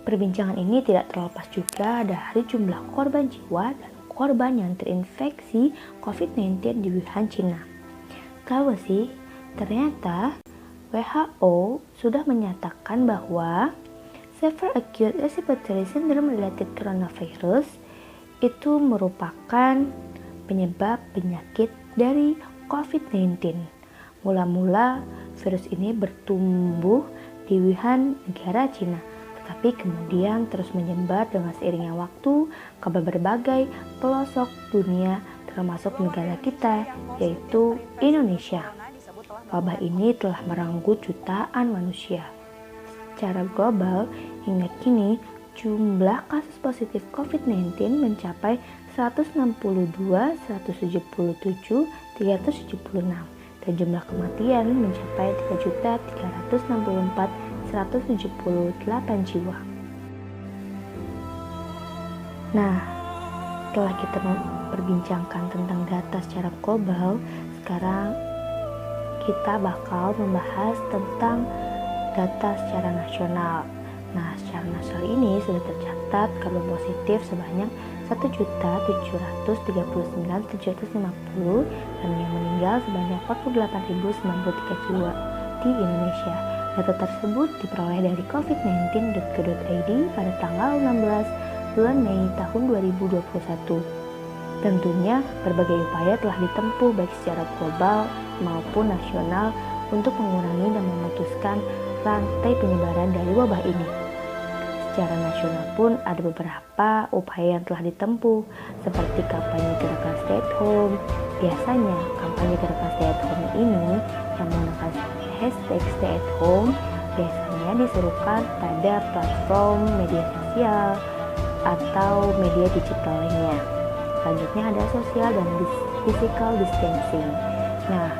Perbincangan ini tidak terlepas juga dari jumlah korban jiwa dan korban yang terinfeksi COVID-19 di Wuhan, Cina. Tahu sih, ternyata WHO sudah menyatakan bahwa Severe Acute Respiratory Syndrome Related Coronavirus itu merupakan penyebab penyakit dari COVID-19. Mula-mula virus ini bertumbuh di Wuhan, negara Cina, tetapi kemudian terus menyebar dengan seiringnya waktu ke berbagai pelosok dunia, termasuk negara kita, yaitu Indonesia. Wabah ini telah merenggut jutaan manusia. Secara global, hingga kini jumlah kasus positif COVID-19 mencapai 162, 177, 376 dan jumlah kematian mencapai 3.364.178 jiwa. Nah, setelah kita memperbincangkan tentang data secara global, sekarang kita bakal membahas tentang data secara nasional. Nah, secara nasional ini sudah tercatat kasus positif sebanyak 1.739.750 dan yang meninggal sebanyak 48.093 jiwa di Indonesia. Data tersebut diperoleh dari covid19.go.id pada tanggal 16 bulan Mei tahun 2021. Tentunya berbagai upaya telah ditempuh baik secara global maupun nasional untuk mengurangi dan memutuskan rantai penyebaran dari wabah ini. Secara nasional pun ada beberapa upaya yang telah ditempuh, seperti kampanye gerakan stay at home. Biasanya kampanye gerakan stay at home ini yang menggunakan hashtag stay at home biasanya diserukan pada platform media sosial atau media digital lainnya. Selanjutnya ada social dan physical distancing. Nah,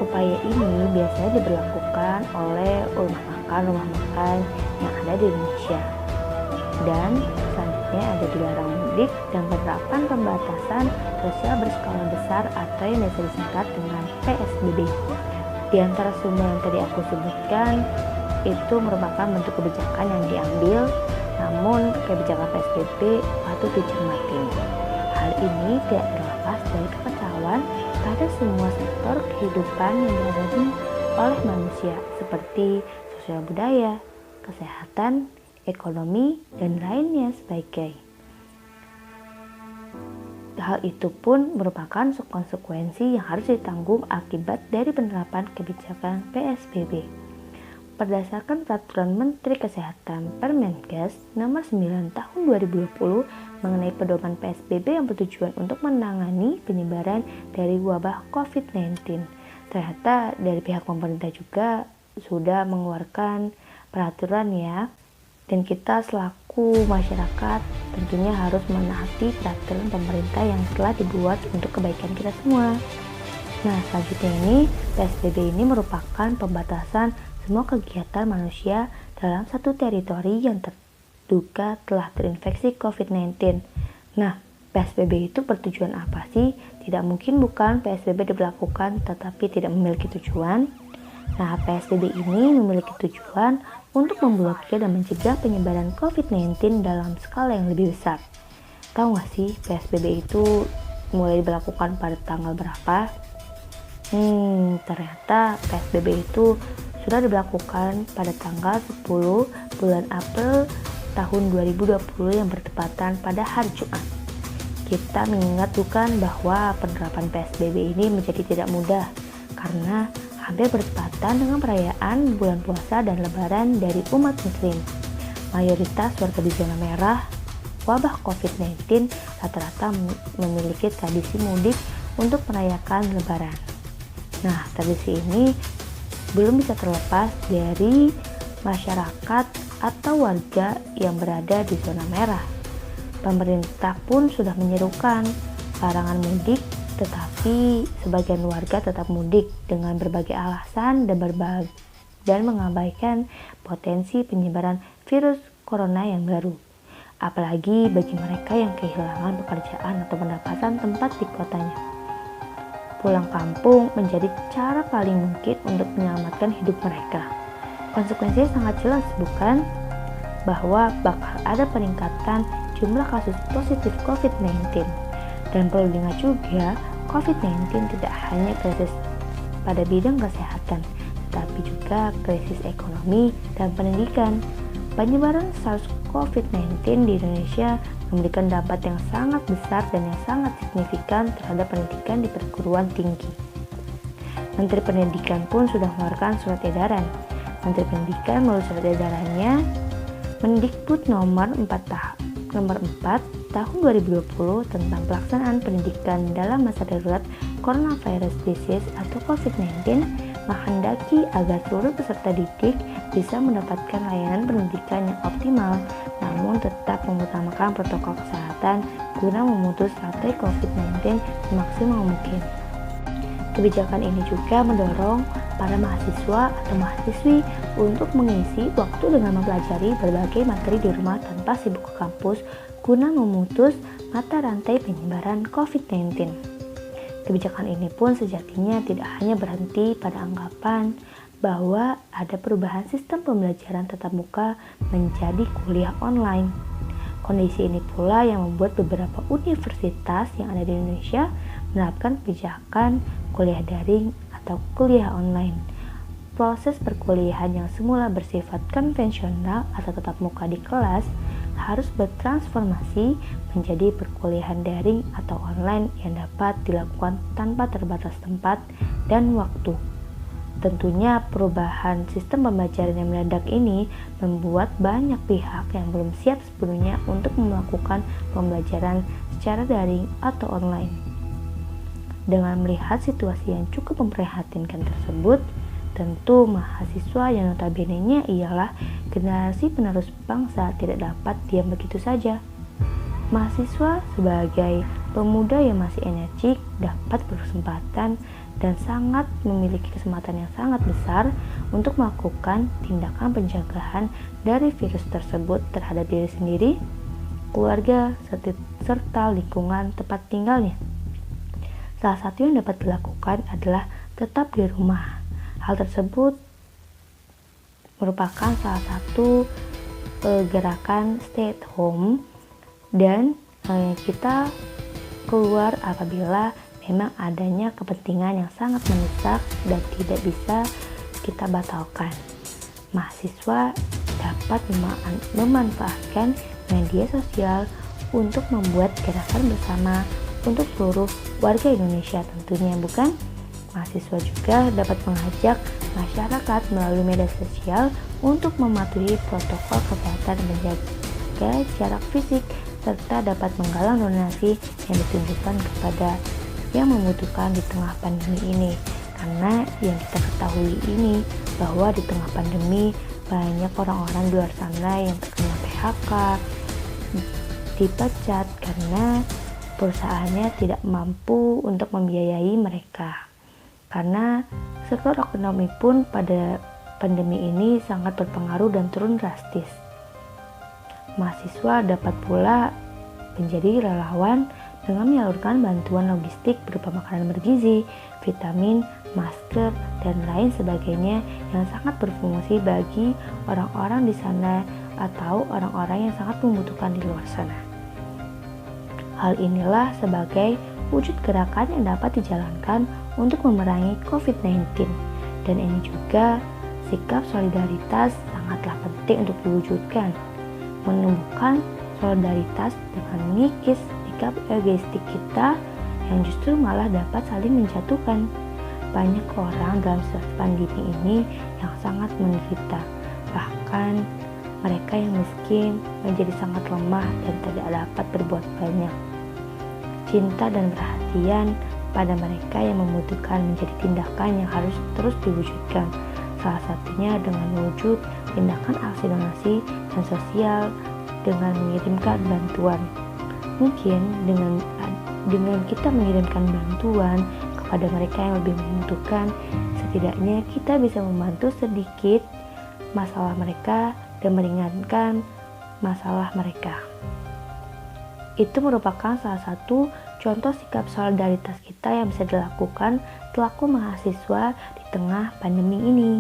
upaya ini biasanya diberlakukan oleh rumah makan yang ada di Indonesia. Dan selanjutnya ada dilarang mudik dan penerapan pembatasan sosial berskala besar atau yang biasa disingkat dengan PSBB. Di antara semua yang tadi aku sebutkan, itu merupakan bentuk kebijakan yang diambil, namun kebijakan PSBB patut dicermati. Hal ini tidak terlepas dari kekacauan pada semua sektor kehidupan yang dialami oleh manusia, seperti sosial budaya, kesehatan, ekonomi, dan lainnya sebagainya. Hal itu pun merupakan konsekuensi yang harus ditanggung akibat dari penerapan kebijakan PSBB. Berdasarkan Peraturan Menteri Kesehatan Permenkes Nomor 9 Tahun 2020 mengenai pedoman PSBB yang bertujuan untuk menangani penyebaran dari wabah COVID-19. Ternyata dari pihak pemerintah juga sudah mengeluarkan peraturan ya, dan kita selaku masyarakat tentunya harus menaati peraturan pemerintah yang telah dibuat untuk kebaikan kita semua. Nah, selanjutnya ini PSBB ini merupakan pembatasan semua kegiatan manusia dalam satu teritori yang terduga telah terinfeksi COVID-19. Nah, PSBB itu bertujuan apa sih? Tidak mungkin bukan PSBB diberlakukan tetapi tidak memiliki tujuan. Nah, PSBB ini memiliki tujuan untuk memblokir dan mencegah penyebaran COVID-19 dalam skala yang lebih besar. Tahu nggak sih PSBB itu mulai diberlakukan pada tanggal berapa? Ternyata PSBB itu sudah diberlakukan pada tanggal 10 bulan April tahun 2020 yang bertepatan pada hari Jumat. Kita mengingat bukan bahwa penerapan PSBB ini menjadi tidak mudah karena hampir bertepatan dengan perayaan bulan puasa dan lebaran dari umat muslim. Mayoritas warga di zona merah wabah COVID-19 rata-rata memiliki tradisi mudik untuk merayakan lebaran. Nah, tradisi ini belum bisa terlepas dari masyarakat atau warga yang berada di zona merah. Pemerintah pun sudah menyerukan larangan mudik, tetapi sebagian warga tetap mudik dengan berbagai alasan dan mengabaikan potensi penyebaran virus corona yang baru. Apalagi bagi mereka yang kehilangan pekerjaan atau pendapatan tempat di kotanya. Pulang kampung menjadi cara paling mungkin untuk menyelamatkan hidup mereka. Konsekuensinya sangat jelas, bukan? bahwa bakal ada peningkatan jumlah kasus positif COVID-19. Dan perlu diingat juga, COVID-19 tidak hanya krisis pada bidang kesehatan, tetapi juga krisis ekonomi dan pendidikan. Penyebaran SARS-CoV-19 di Indonesia memberikan dampak yang sangat besar dan yang sangat signifikan terhadap pendidikan di perguruan tinggi. Menteri Pendidikan pun sudah mengeluarkan surat edaran. Menteri Pendidikan melalui surat edarannya Mendikbud nomor 4 tahun 2020 tentang pelaksanaan pendidikan dalam masa darurat coronavirus disease atau COVID-19 menghendaki agar seluruh peserta didik bisa mendapatkan layanan pendidikan yang optimal, namun tetap mengutamakan protokol kesehatan guna memutus rantai COVID-19 semaksimal mungkin. Kebijakan ini juga mendorong para mahasiswa atau mahasiswi untuk mengisi waktu dengan mempelajari berbagai materi di rumah tanpa sibuk ke kampus guna memutus mata rantai penyebaran COVID-19. Kebijakan ini pun sejatinya tidak hanya berhenti pada anggapan bahwa ada perubahan sistem pembelajaran tatap muka menjadi kuliah online. Kondisi ini pula yang membuat beberapa universitas yang ada di Indonesia menerapkan kebijakan kuliah daring atau kuliah online. Proses perkuliahan yang semula bersifat konvensional atau tatap muka di kelas harus bertransformasi menjadi perkuliahan daring atau online yang dapat dilakukan tanpa terbatas tempat dan waktu. Tentunya perubahan sistem pembelajaran yang mendadak ini membuat banyak pihak yang belum siap sepenuhnya untuk melakukan pembelajaran secara daring atau online. Dengan melihat situasi yang cukup memprihatinkan tersebut, tentu mahasiswa yang notabene-nya ialah generasi penerus bangsa tidak dapat diam begitu saja. Mahasiswa sebagai pemuda yang masih energik dapat berkesempatan dan sangat memiliki kesempatan yang sangat besar untuk melakukan tindakan pencegahan dari virus tersebut terhadap diri sendiri, keluarga, serta lingkungan tempat tinggalnya. Salah satu yang dapat dilakukan adalah tetap di rumah. Hal tersebut merupakan salah satu gerakan stay at home dan kita keluar apabila memang adanya kepentingan yang sangat mendesak dan tidak bisa kita batalkan. Mahasiswa dapat memanfaatkan media sosial untuk membuat gerakan bersama untuk seluruh warga Indonesia tentunya, bukan? Mahasiswa juga dapat mengajak masyarakat melalui media sosial untuk mematuhi protokol kesehatan dan menjaga jarak fisik serta dapat menggalang donasi yang ditunjukkan kepada yang membutuhkan di tengah pandemi ini. Karena yang kita ketahui ini bahwa di tengah pandemi banyak orang-orang di luar sana yang terkena PHK, dipecat karena perusahaannya tidak mampu untuk membiayai mereka. Karena sektor ekonomi pun pada pandemi ini sangat berpengaruh dan turun drastis. Mahasiswa dapat pula menjadi relawan dengan menyalurkan bantuan logistik berupa makanan bergizi, vitamin, masker, dan lain sebagainya yang sangat berfungsi bagi orang-orang di sana atau orang-orang yang sangat membutuhkan di luar sana. Hal inilah sebagai wujud gerakan yang dapat dijalankan untuk memerangi COVID-19, dan ini juga sikap solidaritas sangatlah penting untuk diwujudkan. Menumbuhkan solidaritas dengan mengikis sikap egoistik kita yang justru malah dapat saling menjatuhkan. Banyak orang dalam situasi pandemi ini yang sangat menderita, bahkan mereka yang miskin menjadi sangat lemah dan tidak dapat berbuat banyak. Cinta dan perhatian pada mereka yang membutuhkan menjadi tindakan yang harus terus diwujudkan. Salah satunya dengan mewujud tindakan aksi donasi dan sosial dengan mengirimkan bantuan. Mungkin dengan kita mengirimkan bantuan kepada mereka yang lebih membutuhkan, setidaknya kita bisa membantu sedikit masalah mereka dan meringankan masalah mereka. Itu merupakan salah satu contoh sikap solidaritas kita yang bisa dilakukan selaku mahasiswa di tengah pandemi ini.